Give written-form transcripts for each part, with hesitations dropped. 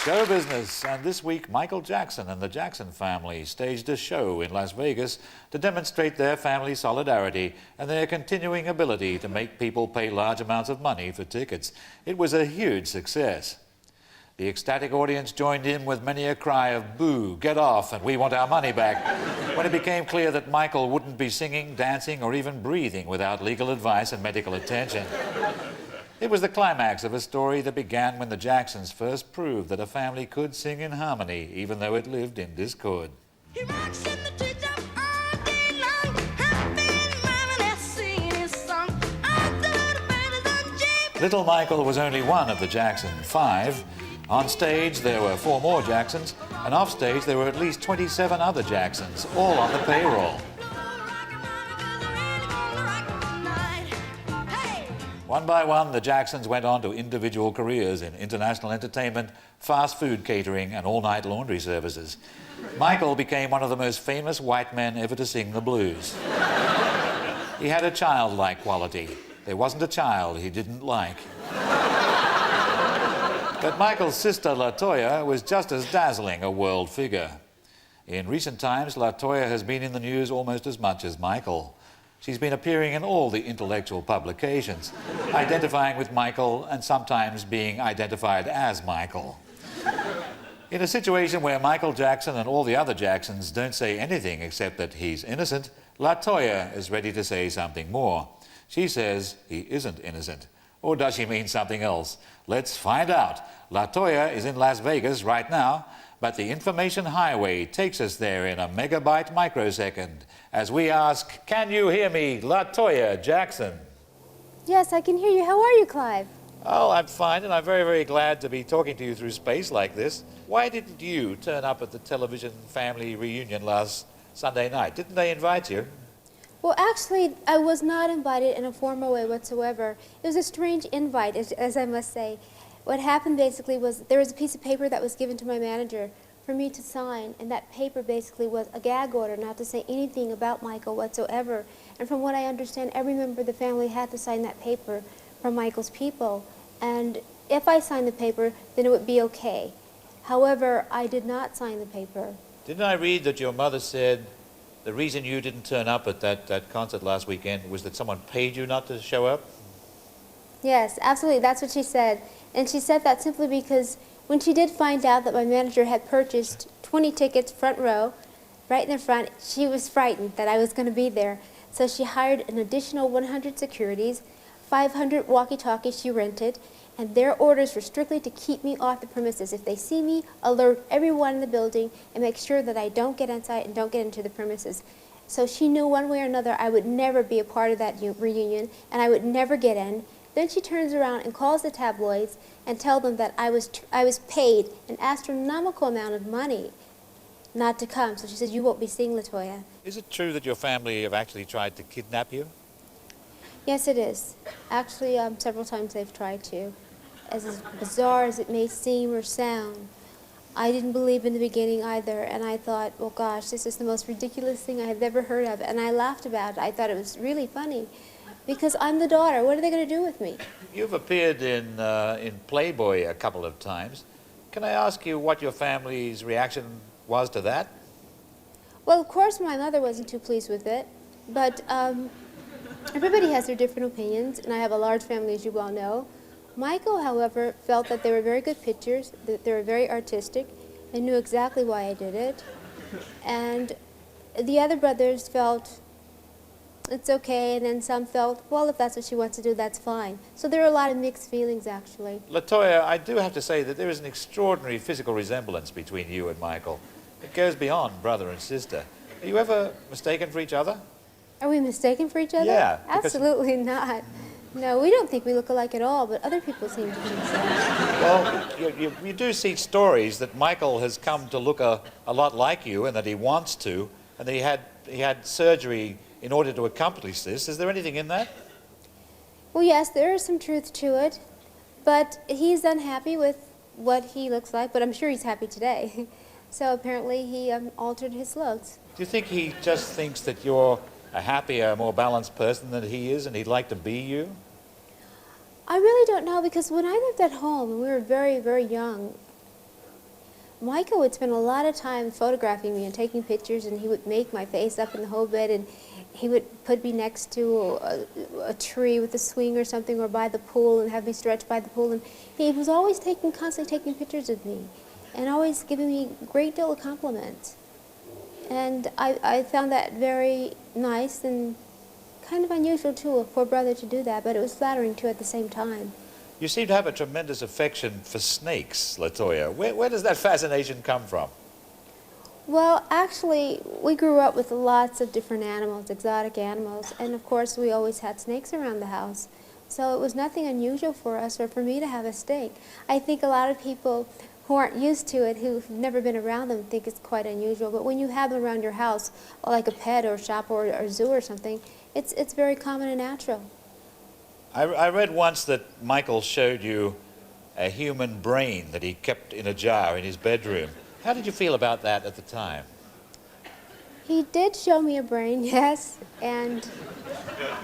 Show business, and this week Michael Jackson and the Jackson family staged a show in Las Vegas to demonstrate their family solidarity and their continuing ability to make people pay large amounts of money for tickets. It was a huge success. The ecstatic audience joined in with many a cry of boo, get off, and we want our money back, when it became clear that Michael wouldn't be singing, dancing, or even breathing without legal advice and medical attention. It was the climax of a story that began when the Jacksons first proved that a family could sing in harmony, even though it lived in discord. He rocks in the treetop all day long, hopping, miming, and singing his song. Little Michael was only one of the Jackson 5. On stage, there were 4 more Jacksons, and off stage, there were at least 27 other Jacksons, all on the payroll. One by one, the Jacksons went on to individual careers in international entertainment, fast food catering, and all-night laundry services. Michael became one of the most famous white men ever to sing the blues. He had a childlike quality. There wasn't a child he didn't like. But Michael's sister, LaToya, was just as dazzling a world figure. In recent times, LaToya has been in the news almost as much as Michael. She's been appearing in all the intellectual publications, identifying with Michael and sometimes being identified as Michael. In a situation where Michael Jackson and all the other Jacksons don't say anything except that he's innocent, LaToya is ready to say something more. She says he isn't innocent. Or does she mean something else? Let's find out. LaToya is in Las Vegas right now, but the information highway takes us there in a megabyte microsecond as we ask, can you hear me, LaToya Jackson? Yes, I can hear you. How are you, Clive? Oh, I'm fine, and I'm very, very glad to be talking to you through space like this. Why didn't you turn up at the television family reunion last Sunday night? Didn't they invite you? Well, actually, I was not invited in a formal way whatsoever. It was a strange invite, as I must say. What happened basically was there was a piece of paper that was given to my manager for me to sign, and that paper basically was a gag order not to say anything about Michael whatsoever. And from what I understand, every member of the family had to sign that paper from Michael's people. And if I signed the paper, then it would be okay. However, I did not sign the paper. Didn't I read that your mother said the reason you didn't turn up at that concert last weekend was that someone paid you not to show up? Yes, absolutely. That's what she said. And she said that simply because when she did find out that my manager had purchased 20 tickets front row, right in the front, she was frightened that I was going to be there. So she hired an additional 100 securities, 500 walkie-talkies she rented, and their orders were strictly to keep me off the premises. If they see me, alert everyone in the building and make sure that I don't get inside and don't get into the premises. So she knew one way or another I would never be a part of that reunion and I would never get in. Then she turns around and calls the tabloids and tells them that I was paid an astronomical amount of money not to come. So she says, you won't be seeing LaToya. Is it true that your family have actually tried to kidnap you? Yes, it is. Actually, several times they've tried to. As bizarre as it may seem or sound, I didn't believe in the beginning either, and I thought, well, gosh, this is the most ridiculous thing I have ever heard of, and I laughed about it. I thought it was really funny, because I'm the daughter. What are they going to do with me? You've appeared in Playboy a couple of times. Can I ask you what your family's reaction was to that? Well, of course, my mother wasn't too pleased with it, but everybody has their different opinions, and I have a large family, as you well know. Michael, however, felt that they were very good pictures, that they were very artistic, and knew exactly why I did it. And the other brothers felt it's okay, and then some felt, well, if that's what she wants to do, that's fine. So there are a lot of mixed feelings, actually. LaToya, I do have to say that there is an extraordinary physical resemblance between you and Michael. It goes beyond brother and sister. Are you ever mistaken for each other? Are we mistaken for each other? Yeah. Absolutely not. No, we don't think we look alike at all, but other people seem to think so. Well, you do see stories that Michael has come to look a lot like you and that he wants to, and that he had surgery in order to accomplish this. Is there anything in that? Well, yes, there is some truth to it, but he's unhappy with what he looks like, but I'm sure he's happy today. So apparently he altered his looks. Do you think he just thinks that you're a happier, more balanced person than he is, and he'd like to be you? I really don't know, because when I lived at home and we were very, very young, Michael would spend a lot of time photographing me and taking pictures, and he would make my face up in the whole bed, and he would put me next to a tree with a swing or something, or by the pool, and have me stretch by the pool. And he was always constantly taking pictures of me, and always giving me a great deal of compliments. And I found that very nice and kind of unusual, too, for a brother to do that, but it was flattering, too, at the same time. You seem to have a tremendous affection for snakes, LaToya. Where does that fascination come from? Well, actually, we grew up with lots of different animals, exotic animals, and of course we always had snakes around the house. So it was nothing unusual for us or for me to have a snake. I think a lot of people who aren't used to it, who've never been around them, think it's quite unusual. But when you have them around your house, like a pet or shop or zoo or something, it's very common and natural. I read once that Michael showed you a human brain that he kept in a jar in his bedroom. How did you feel about that at the time? He did show me a brain, yes, and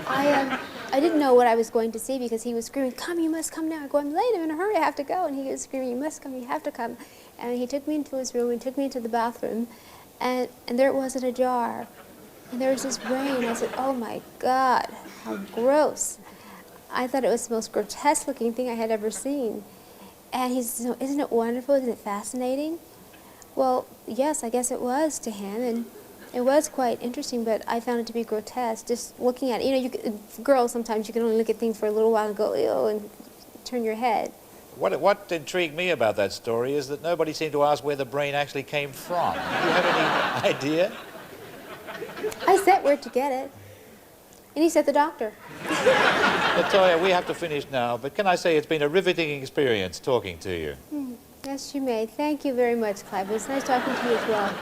I didn't know what I was going to see because he was screaming, "Come, you must come now." I go, "I'm late, I'm in a hurry, I have to go." And he was screaming, "You must come, you have to come." And he took me into his room and took me into the bathroom, and there it was in a jar. And there was this brain. I said, "Oh my God, how gross." I thought it was the most grotesque looking thing I had ever seen. And he said, "Isn't it wonderful? Isn't it fascinating?" Well, yes, I guess it was to him, and it was quite interesting, but I found it to be grotesque, just looking at it. You know, girls, sometimes you can only look at things for a little while and go, ew, and turn your head. What intrigued me about that story is that nobody seemed to ask where the brain actually came from. Do you have any idea? I said where to get it, and he said the doctor. LaToya, we have to finish now, but can I say it's been a riveting experience talking to you. Yes, you may. Thank you very much, Clive. It was nice talking to you as well.